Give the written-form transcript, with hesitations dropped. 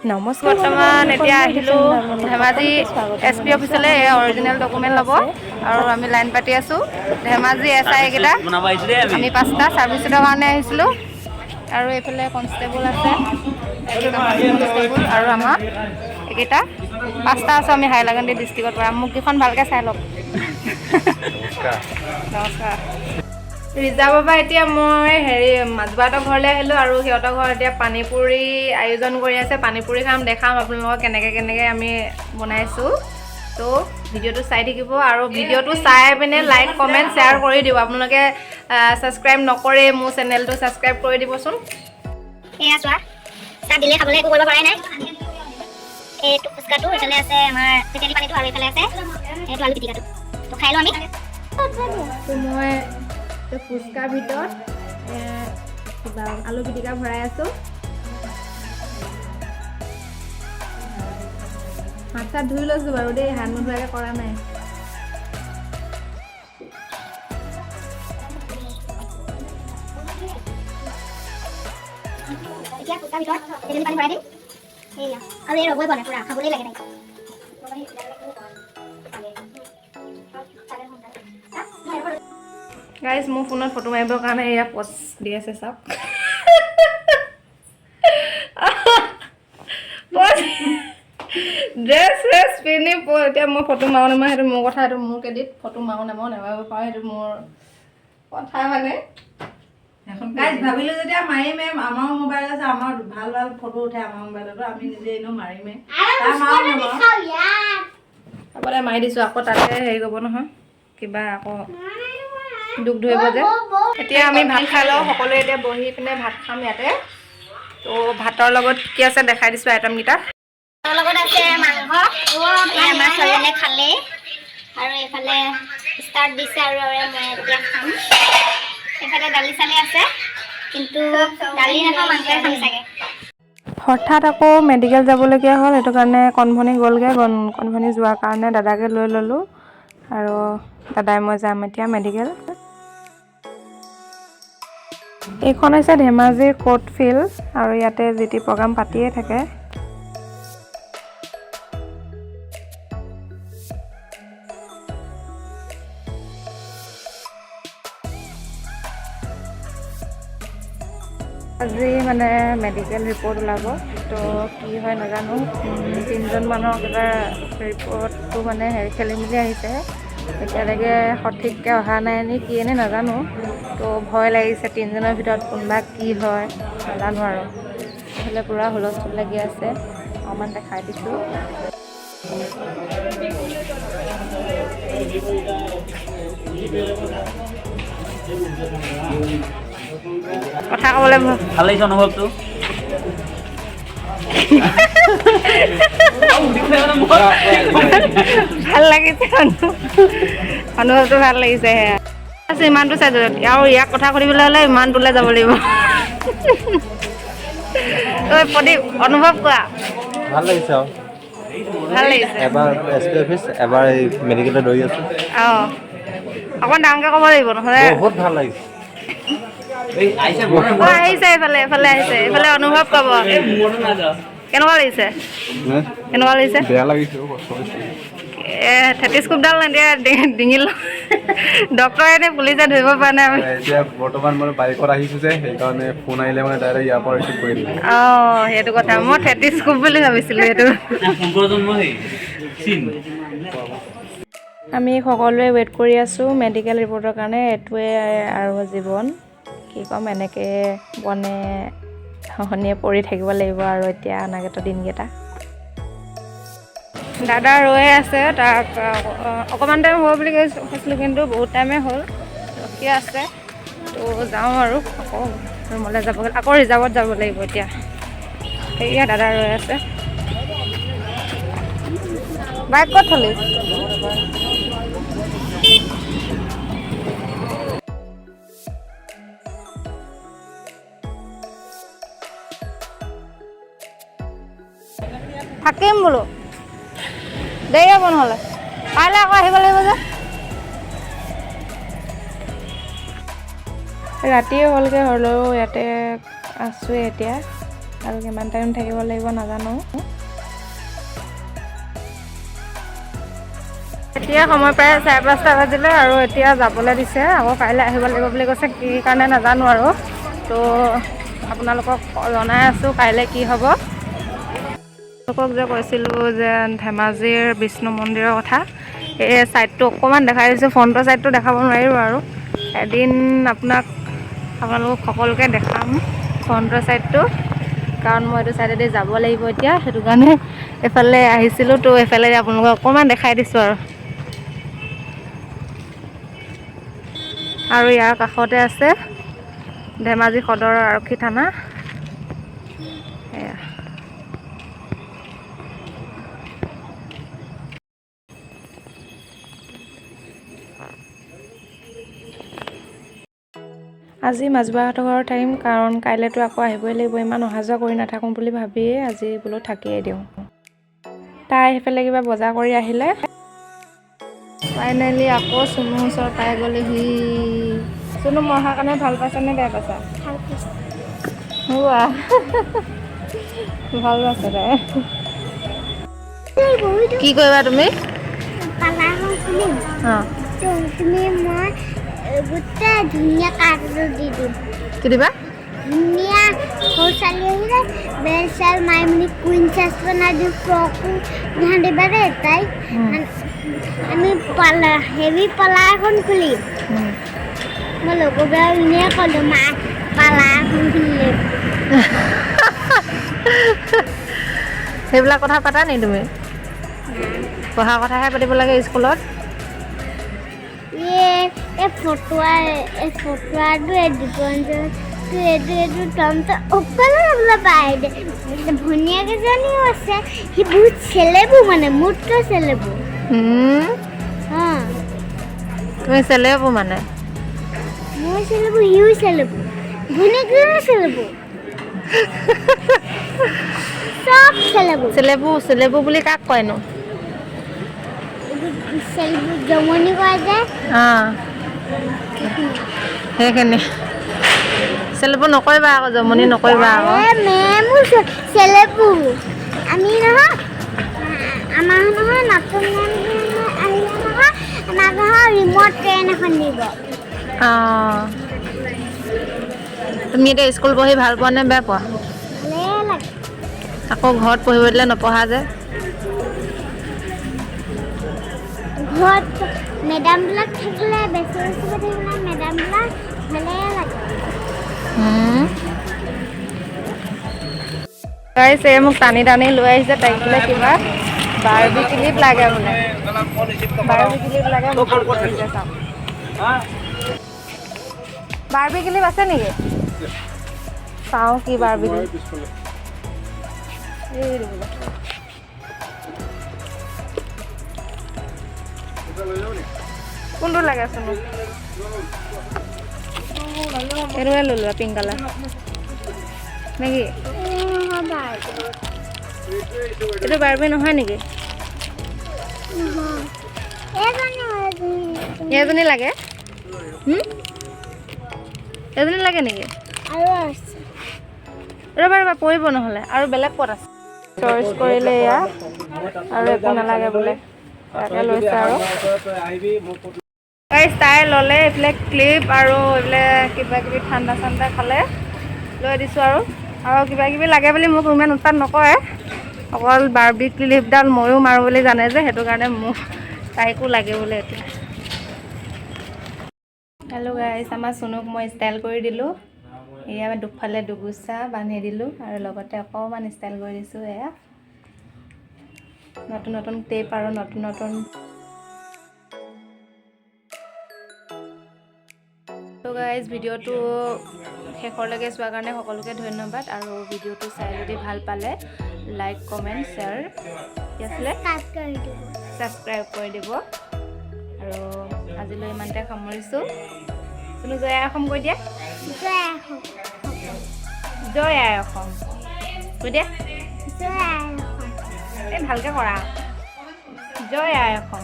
নমস্কাৰ বৰ্তমান এতিয়া আহিলোঁ ধেমাজি SP অফিচলৈ অৰিজিনেল ডকুমেণ্ট ল'ব আৰু আমি লাইন পাতি আছোঁ ধেমাজি SI এইকেইটা আমি 5টা ছাৰ্ভিচৰ কাৰণে আহিছিলোঁ আৰু এইফালে কনষ্টেবল আছে কনষ্টেবল আৰু আমাৰ এইকেইটা 5টা আছোঁ আমি হাইলাকান্দি ডিষ্ট্ৰিক্টৰ পৰা মুখকেইখন ভালকৈ চাই লওক নমস্কাৰ ৰিজাৰ্ভৰ পৰা এতিয়া মই মাজবাহঁতৰ ঘৰলৈ আহিলোঁ আৰু সিহঁতৰ ঘৰত এতিয়া পানীপুৰি আয়োজন কৰি আছে পানীপুৰি খাম দেখাম আপোনালোকক কেনেকৈ আমি বনাইছোঁ তো ভিডিঅ'টো চাই থাকিব আৰু ভিডিঅ'টো চাই পিনে লাইক কমেণ্ট শ্বেয়াৰ কৰি দিব আপোনালোকে ছাবস্ক্ৰাইব নকৰে মোৰ চেনেলটো ছাবস্ক্ৰাইব কৰি দিবচোন এয়া চোৱা চাহ দিলে খাবলৈ একো কৰিব পৰাই নাই এইটো ফুচকাটো এইফালে আছে আমাৰ তেতেলী পানীটো আৰু এইফালে আছে এইটো আলু পিটিকাটো তো খাই লওঁ আমি তো মই ফুচকাৰ ভিতৰত কিবা আলু পিটিকা ভৰাই আছোঁ হাত চাত ধুই লৈছোঁ বাৰু দেই হাত নোধোৱাকৈ কৰা নাই এতিয়া ফুচকাৰ ভিতৰত তেতেলী পানী ভৰাই দিম এয়া আৰু এই ৰবই বনাই পুৰা খাবলৈ লাগে তাই গাইজ মোৰ ফোনত ফটো মাৰিবৰ কাৰণে এয়া পষ্ট দি আছে চাওক ড্ৰেছ পিন্ধি এতিয়া মই ফটো মাৰোঁ নে সেইটো মোৰ কথা সেইটো মোৰ ক্ৰেডিট ফটো মাৰোঁ নে মই নেমাৰিব পাৰোঁ সেইটো মোৰ কথা মানে গাইজ ভাবিলোঁ যেতিয়া মাৰিমে আমাৰো মোবাইল আছে আমাৰ ভাল ভাল ফটো উঠে আমাৰ মোবাইলতো আমি নিজে এনেও মাৰিমে আগতে মাৰি দিছোঁ আকৌ তাতে হেৰি কৰিব নহয় কিবা আকৌ দুখ ধৰিব যে এতিয়া আমি ভাত খাই লওঁ সকলোৱে এতিয়া বহি পিনে ভাত খাম ইয়াতে তো ভাতৰ লগত কি আছে দেখাই দিছোঁ আইটেমকেইটা তাৰ লগত আছে মাংস আমাৰ ছোৱালীজনীয়ে খালে আৰু এইফালে ষ্টাৰ্ট দিছে আৰু মই এতিয়া খাম এইফালে দালি চালি আছে কিন্তু দালি নাখাওঁ মাংসই খাম চাগে হঠাৎ আকৌ মেডিকেল যাবলগীয়া হ'ল সেইটো কাৰণে কণভনী গ'লগৈ কণভনী যোৱাৰ কাৰণে দাদাকে লৈ ল'লোঁ আৰু দাদাই মই যাম এতিয়া মেডিকেল এইখন হৈছে ধেমাজিৰ কোৰ্ট ফিল্ড আৰু ইয়াতে যি টি প্ৰগ্ৰাম পাতিয়ে থাকে আজি মানে মেডিকেল ৰিপৰ্ট ওলাব তো কি হয় নাজানো 3জন মানুহৰ কিবা ৰিপৰ্টটো মানে খেলি মেলি আহিছে এতিয়ালৈকে সঠিককৈ অহা নাই নে কি এনে নাজানো তো ভয় লাগিছে 3জনৰ ভিতৰত কোনোবা কি হয় নাজানো আৰু এইফালে পূৰা হুলস্থুল লাগি আছে অকণমান দেখাই দিছোঁ কথা ক'বলৈ ভাল লাগিছে অনুভৱটো ভাল লাগিছে অনুভৱটো ভাল লাগিছে সেয়া ইমানটো চাই আৰু ইয়াক কথা সুধিবলৈ হ'লে ইমানটোলৈ যাব লাগিব ঐ প্ৰদীপ অনুভৱ কোৱা ভাল লাগিছে আৰু ভাল লাগিছে এবাৰ SP অফিচ এবাৰ এই মেডিকেলত দৌৰি আছোঁ অঁ অকণমান ডাঙৰকৈ ক'ব লাগিব নহ'লে বহুত ভাল লাগিছে আহিছে এইফালে আহিছে এইফালে অনুভৱ ক'ব কেনেকুৱা লাগিছে কেনেকুৱা লাগিছে বেয়া লাগিছে থেটিস্কোপডাল নিদিয়ে ডিঙিল ডক্তৰে এনে পুলিচে ধৰিব পৰা নাই আমি এতিয়া বৰ্তমান মই বাইকত আহিছোঁ যে সেইকাৰণে ফোন আহিলে মানে ডাইৰেক্ট ইয়াৰ পৰা ৰিচিভ কৰি দিলোঁ অঁ সেইটো কথা মই থেটিস্কোপ বুলি ভাবিছিলোঁ সেইটো আমি সকলোৱে ৱেইট কৰি আছোঁ মেডিকেল ৰিপৰ্টৰ কাৰণে এইটোৱে আৰু জীৱন কি ক'ম এনেকৈ বনে শনিয়ে পৰি থাকিব লাগিব আৰু এতিয়া অনাগত দিনকেইটা দাদা ৰৈ আছে তাক অকণমান টাইম হ'ব বুলি কৈছিলোঁ কিন্তু বহুত টাইমে হ'ল ৰখি আছে তো যাওঁ আৰু আকৌ ৰুমলৈ যাব আকৌ ৰিজাৰ্ভত যাব লাগিব এতিয়া সেয়া দাদা ৰৈ আছে বাইক ক'ত থলি থাকিম বোলো দেৰি হ'ব নহ'লে কাইলৈ আকৌ আহিব লাগিব যে ৰাতিয়ে হ'লগৈ হ'লেও ইয়াতে আছোঁৱে এতিয়া আৰু কিমান টাইম থাকিব লাগিব নাজানো। এতিয়া সময় প্ৰায় 5:30 বাজিলে আৰু এতিয়া যাবলৈ দিছে। আকৌ কাইলৈ আহিব লাগিব বুলি কৈছে, কি কাৰণে নাজানো আৰু। তো আপোনালোকক জনাই আছোঁ কাইলৈ কি হ'ব। আপোনালোকক যে কৈছিলোঁ যে ধেমাজিৰ বিষ্ণু মন্দিৰৰ কথা, এই ছাইডটো অকণমান দেখাই দিছোঁ, ফ্ৰণ্টৰ ছাইডটো দেখাব নোৱাৰিব আৰু। এদিন আপোনালোকক সকলোকে দেখাম ফ্ৰণ্টৰ ছাইডটো, কাৰণ মই এইটো ছাইডেদি যাব লাগিব এতিয়া, সেইটো কাৰণে এইফালে আহিছিলোঁ। তো এইফালে আপোনালোকক অকণমান দেখাই দিছোঁ আৰু ইয়াৰ কাষতে আছে ধেমাজি সদৰ আৰক্ষী থানা। এয়া আজি মাজবাহঁতৰ ঘৰত থাকিম, কাৰণ কাইলৈতো আকৌ আহিবই লাগিব। ইমান অহা যোৱা কৰি নাথাকোঁ বুলি ভাবিয়ে আজি বোলো থাকিয়েই দিওঁ। তাই সেইফালে কিবা বজাৰ কৰি আহিলে। ফাইনেলি আকৌ চুনুৰ ওচৰত পাই গ'লেহি। চুনু মই অহাৰ কাৰণে ভাল পাইছা নে বেয়া পাইছা? ভাল পাইছোঁ। ভাল পাইছে তাই। কি কৰিবা তুমি? পাৰ্লাৰখন খুলিম। অঁ, তুমি মই গোটেই ধুনীয়া কাৰ্ডটো দি দিম। কি দিবা? ধুনীয়া সৰু ছোৱালী আহিলে বেল চেল মাৰি মেলি কুইন চাৰ্জ বনাই দিওঁ, ফ্ৰকো পিন্ধা দিবা দেই তাইক। আমি হেভি পাৰ্লাৰ এখন খুলিম। মই লগৰবিলাক এনেই ক'লোঁ মা পাৰ্লাৰ এখন খুলিলে। সেইবিলাক কথা পাতা নি তুমি? পঢ়া কথাহে পাতিব লাগে স্কুলত। এই ফটোৱাটো এইটো তমতে অকলে যাবলৈ পায় দে। ভনীয়েক এজনীও আছে, সি বহুত চেলেবু, মানে মোতকৈ চেলেবু। অঁ, তুমি চেলেবু মানে? মই চেলেবু, সিও চেলেবু, ভনীয়েকজনীও চেলেবু, চব চেলেবু। চেলেবু বুলি কাক কয়নো? চেলেবু জমনি কয় যে। অঁ, সেইখিনি চেলেবু নকৰিবা আকৌ, জমনি নকৰিবা আকৌ। মেমো চেলেবু। আমি নহয়, আমাৰ নহয় নতুন আহিলে নহয়, আমাক নহয় ৰিম'ট ট্ৰেইন এখন দিব। অঁ, তুমি এতিয়া স্কুল পঢ়ি ভাল পোৱা নে বেয়া পোৱা? ভালেই লাগে। আকৌ ঘৰত পঢ়িব দিলে নপঢ়া যে? ঘৰত মেডামবিলাক থাকিলে, বেছি থাকিলে মেডামবিলাক ভালেই লাগে। গাইছ, এই মোক টানি টানি লৈ আহিছে। তাইক বোলে কিবা বাৰ্বি ক্লিপ লাগে বোলে। বাৰ্বি ক্লিপ লাগে মোক লৈ আহিছে। চাওক, বাৰ্বি ক্লিপ আছে নেকি? চাওঁ কি বাৰ্বি ক্লিপ। কোনটো লাগে চোন? এইটোৱে লৈ লোৱা, পিংক কালাৰ নেকি? এইটো বাৰ্বি নহয় নেকি? এজনী লাগে? এজনী লাগে নেকি? ৰ'বা পৰিব নহ'লে। আৰু বেলেগ ক'ত আছে? চইচ কৰিলে এয়া, আৰু একো নালাগে বোলে, তাকে লৈছে। আৰু তাই ল'লে এইবিলাক ক্লিপ আৰু এইবিলাক কিবা কিবি ঠাণ্ডা চাণ্ডা খালে, লৈ দিছোঁ। আৰু কিবা কিবি লাগে বুলি মোক ইমান উৎপাত নকৰে, অকল বাৰ্বি ক্লিপডাল ময়ো মাৰোঁ বুলি জানে যে, সেইটো কাৰণে মোক তাইকো লাগে বোলে এতিয়া। হেল্ল' গাইছ, আমাৰ চুনুক মই ষ্টাইল কৰি দিলোঁ। এয়া দুফালে দুগুচা বান্ধি দিলোঁ, আৰু লগতে অকণমান ষ্টাইল কৰি দিছোঁ। এয়া নতুন নতুন টেপ আৰু নতুন নতুন। তো গাইজ, ভিডিঅ'টো শেষলৈকে চোৱাৰ কাৰণে সকলোকে ধন্যবাদ। আৰু ভিডিঅ'টো চাই যদি ভাল পালে লাইক, কমেণ্ট, শ্বেয়াৰ ছাবস্ক্ৰাইব কৰি দিব। আৰু আজিলৈ ইমানতে সামৰিছোঁ। তুমি জয় আই অসম কৈ দিয়া। জয় আই অসম কৈ দিয়া। এই ভালকৈ কৰা। জয় আই অসম।